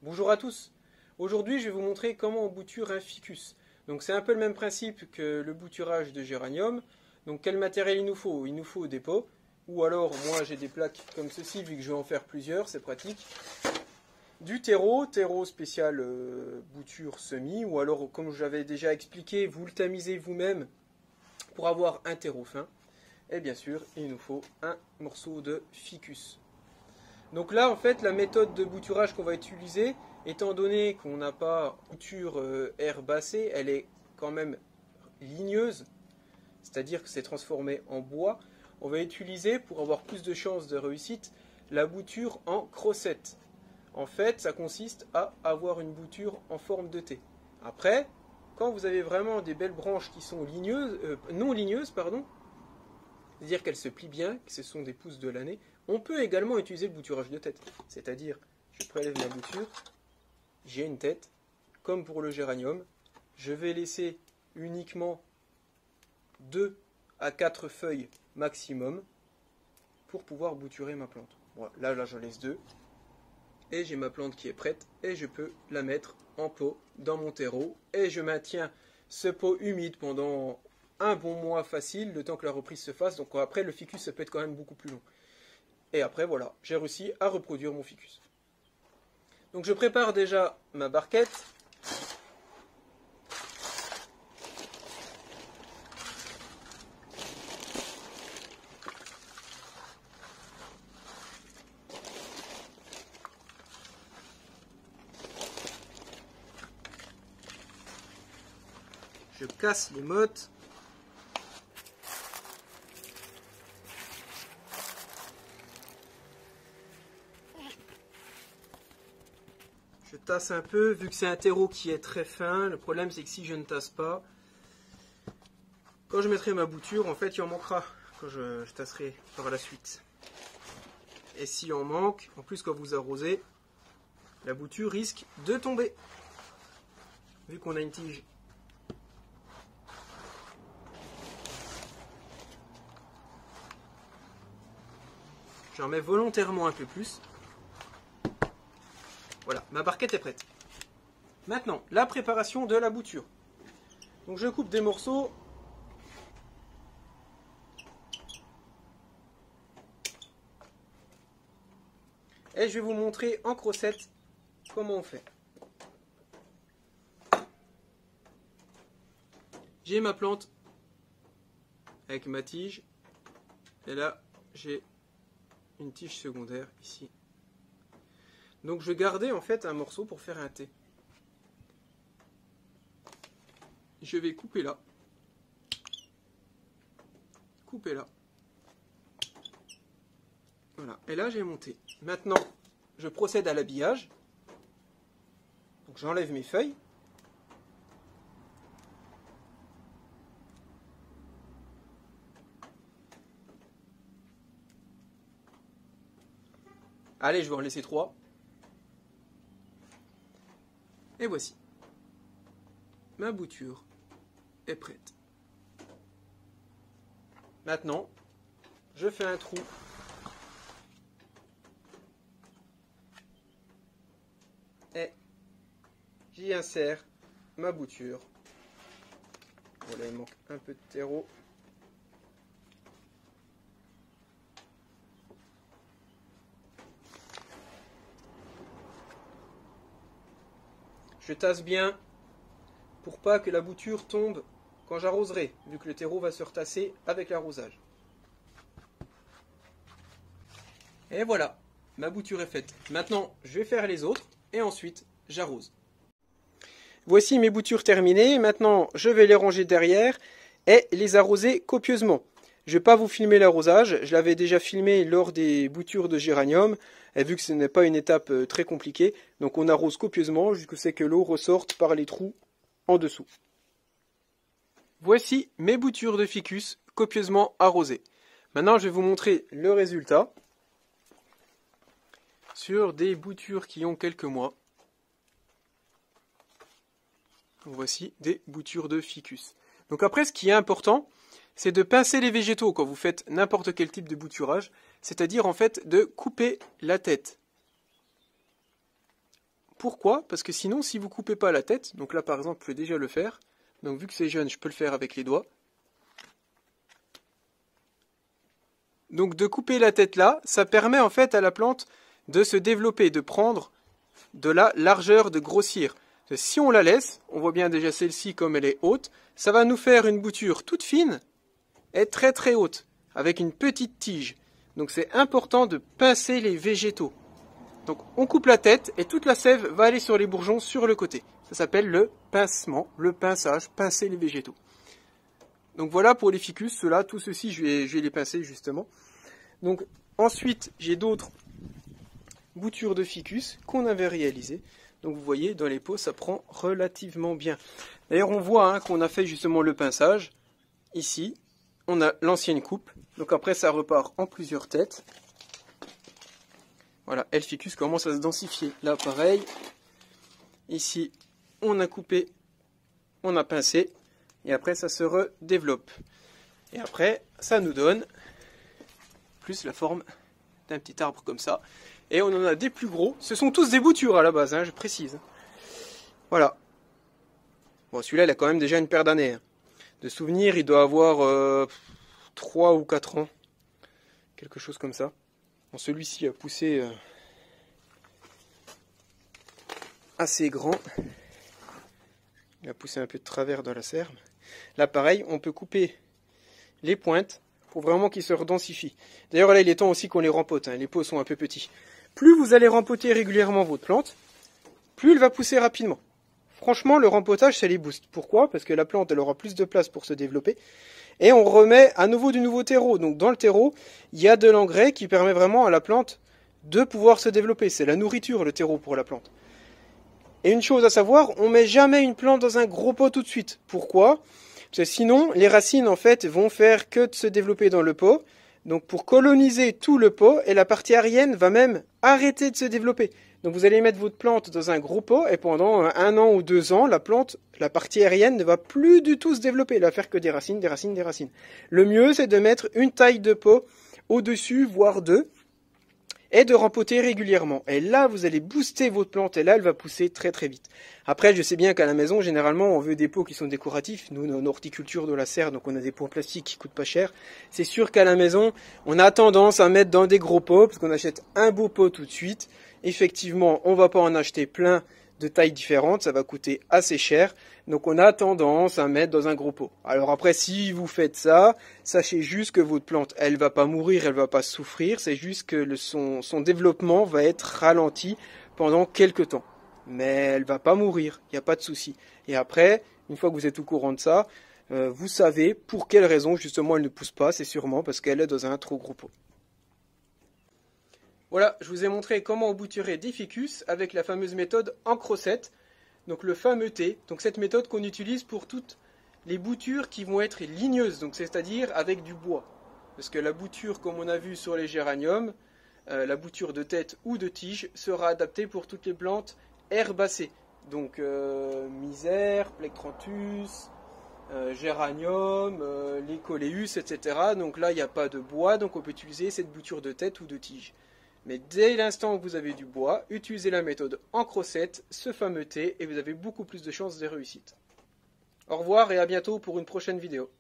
Bonjour à tous. Aujourd'hui, je vais vous montrer comment on bouture un ficus. Donc c'est un peu le même principe que le bouturage de géranium. Donc quel matériel il nous faut? Il nous faut des pots, ou alors moi j'ai des plaques comme ceci vu que je vais en faire plusieurs, c'est pratique. Du terreau spécial bouture semi, ou alors comme j'avais déjà expliqué, vous le tamisez vous-même pour avoir un terreau fin. Et bien sûr, il nous faut un morceau de ficus. Donc là, en fait, la méthode de bouturage qu'on va utiliser, étant donné qu'on n'a pas bouture herbacée, elle est quand même ligneuse, c'est-à-dire que c'est transformé en bois. On va utiliser, pour avoir plus de chances de réussite, la bouture en crossette. En fait, ça consiste à avoir une bouture en forme de T. Après, quand vous avez vraiment des belles branches qui sont non ligneuses, c'est-à-dire qu'elles se plient bien, que ce sont des pousses de l'année, on peut également utiliser le bouturage de tête. C'est-à-dire, je prélève ma bouture, j'ai une tête, comme pour le géranium, je vais laisser uniquement 2 à 4 feuilles maximum pour pouvoir bouturer ma plante. Voilà, là je laisse 2, et j'ai ma plante qui est prête, et je peux la mettre en pot dans mon terreau, et je maintiens ce pot humide pendant un bon mois facile, le temps que la reprise se fasse. Donc après, le ficus, ça peut être quand même beaucoup plus long. Et après, voilà, j'ai réussi à reproduire mon ficus. Donc je prépare déjà ma barquette. Je casse les mottes. Je tasse un peu, vu que c'est un terreau qui est très fin. Le problème, c'est que si je ne tasse pas, quand je mettrai ma bouture, en fait, il en manquera quand je tasserai par la suite. Et s'il en manque, en plus quand vous arrosez, la bouture risque de tomber, vu qu'on a une tige. J'en mets volontairement un peu plus. Voilà, ma barquette est prête. Maintenant, la préparation de la bouture. Donc je coupe des morceaux. Et je vais vous montrer en crossette comment on fait. J'ai ma plante avec ma tige. Et là, j'ai une tige secondaire ici. Donc je vais garder en fait un morceau pour faire un T. Je vais couper là. Couper là. Voilà. Et là j'ai mon T. Maintenant, je procède à l'habillage. Donc j'enlève mes feuilles. Allez, je vais en laisser 3. Et voici. Ma bouture est prête. Maintenant, je fais un trou. Et j'y insère ma bouture. Voilà, il manque un peu de terreau. Je tasse bien pour pas que la bouture tombe quand j'arroserai, vu que le terreau va se retasser avec l'arrosage. Et voilà, ma bouture est faite. Maintenant, je vais faire les autres et ensuite j'arrose. Voici mes boutures terminées. Maintenant, je vais les ranger derrière et les arroser copieusement. Je ne vais pas vous filmer l'arrosage, je l'avais déjà filmé lors des boutures de géranium, et vu que ce n'est pas une étape très compliquée, donc on arrose copieusement jusqu'à ce que l'eau ressorte par les trous en dessous. Voici mes boutures de ficus copieusement arrosées. Maintenant je vais vous montrer le résultat sur des boutures qui ont quelques mois. Voici des boutures de ficus. Donc après, ce qui est important, c'est de pincer les végétaux quand vous faites n'importe quel type de bouturage, c'est-à-dire en fait de couper la tête Pourquoi? Parce que sinon, si vous coupez pas la tête, donc là par exemple, je peux déjà le faire. Donc vu que c'est jeune, je peux le faire avec les doigts. Donc de couper la tête là, ça permet en fait à la plante de se développer, de prendre de la largeur, de grossir. Si on la laisse, on voit bien déjà celle-ci comme elle est haute, ça va nous faire une bouture toute fine et très très haute, avec une petite tige. Donc c'est important de pincer les végétaux. Donc on coupe la tête et toute la sève va aller sur les bourgeons sur le côté. Ça s'appelle le pincement, le pinçage, pincer les végétaux. Donc voilà pour les ficus, ceux-là, tout ceci je vais les pincer justement. Donc ensuite j'ai d'autres boutures de ficus qu'on avait réalisées. Donc vous voyez, dans les pots, ça prend relativement bien. D'ailleurs, on voit qu'on a fait justement le pinçage. Ici, on a l'ancienne coupe. Donc après, ça repart en plusieurs têtes. Voilà, et le ficus commence à se densifier. Là, pareil. Ici, on a coupé, on a pincé. Et après, ça se redéveloppe. Et après, ça nous donne plus la forme d'un petit arbre comme ça. Et on en a des plus gros. Ce sont tous des boutures à la base, je précise. Voilà. Bon, celui-là, il a quand même déjà une paire d'années. De souvenirs, il doit avoir 3 ou 4 ans. Quelque chose comme ça. Bon, celui-ci a poussé assez grand. Il a poussé un peu de travers dans la serre. Là, pareil, on peut couper les pointes pour vraiment qu'ils se redensifient. D'ailleurs, là, il est temps aussi qu'on les rempote. Les pots sont un peu petits. Plus vous allez rempoter régulièrement votre plante, plus elle va pousser rapidement. Franchement, le rempotage, ça les booste. Pourquoi? Parce que la plante, elle aura plus de place pour se développer. Et on remet à nouveau du nouveau terreau. Donc dans le terreau, il y a de l'engrais qui permet vraiment à la plante de pouvoir se développer. C'est la nourriture, le terreau pour la plante. Et une chose à savoir, on ne met jamais une plante dans un gros pot tout de suite. Pourquoi? Parce que sinon, les racines, en fait, vont faire que de se développer dans le pot. Donc pour coloniser tout le pot, et la partie aérienne va même arrêter de se développer. Donc vous allez mettre votre plante dans un gros pot, et pendant 1 an ou 2 ans, la plante, la partie aérienne ne va plus du tout se développer. Elle va faire que des racines, des racines, des racines. Le mieux, c'est de mettre une taille de pot au-dessus, voire 2, et de rempoter régulièrement. Et là, vous allez booster votre plante, et là, elle va pousser très très vite. Après, je sais bien qu'à la maison, généralement, on veut des pots qui sont décoratifs. Nous, en horticulture de la serre, donc on a des pots en plastique qui coûtent pas cher. C'est sûr qu'à la maison, on a tendance à mettre dans des gros pots, parce qu'on achète un beau pot tout de suite. Effectivement, on va pas en acheter plein de tailles différentes, ça va coûter assez cher. Donc on a tendance à mettre dans un gros pot. Alors après, si vous faites ça, sachez juste que votre plante, elle va pas mourir, elle va pas souffrir. C'est juste que son développement va être ralenti pendant quelques temps. Mais elle va pas mourir, il n'y a pas de souci. Et après, une fois que vous êtes au courant de ça, vous savez pour quelle raison justement elle ne pousse pas. C'est sûrement parce qu'elle est dans un trop gros pot. Voilà, je vous ai montré comment embouturer des ficus avec la fameuse méthode en crocette, donc le fameux T. Donc cette méthode qu'on utilise pour toutes les boutures qui vont être ligneuses, donc c'est-à-dire avec du bois. Parce que la bouture, comme on a vu sur les géraniums, la bouture de tête ou de tige sera adaptée pour toutes les plantes herbacées. Donc misère, plectranthus, géranium, les coléus, etc. Donc là, il n'y a pas de bois, donc on peut utiliser cette bouture de tête ou de tige. Mais dès l'instant que vous avez du bois, utilisez la méthode en crocette, ce fameux T, et vous avez beaucoup plus de chances de réussite. Au revoir et à bientôt pour une prochaine vidéo.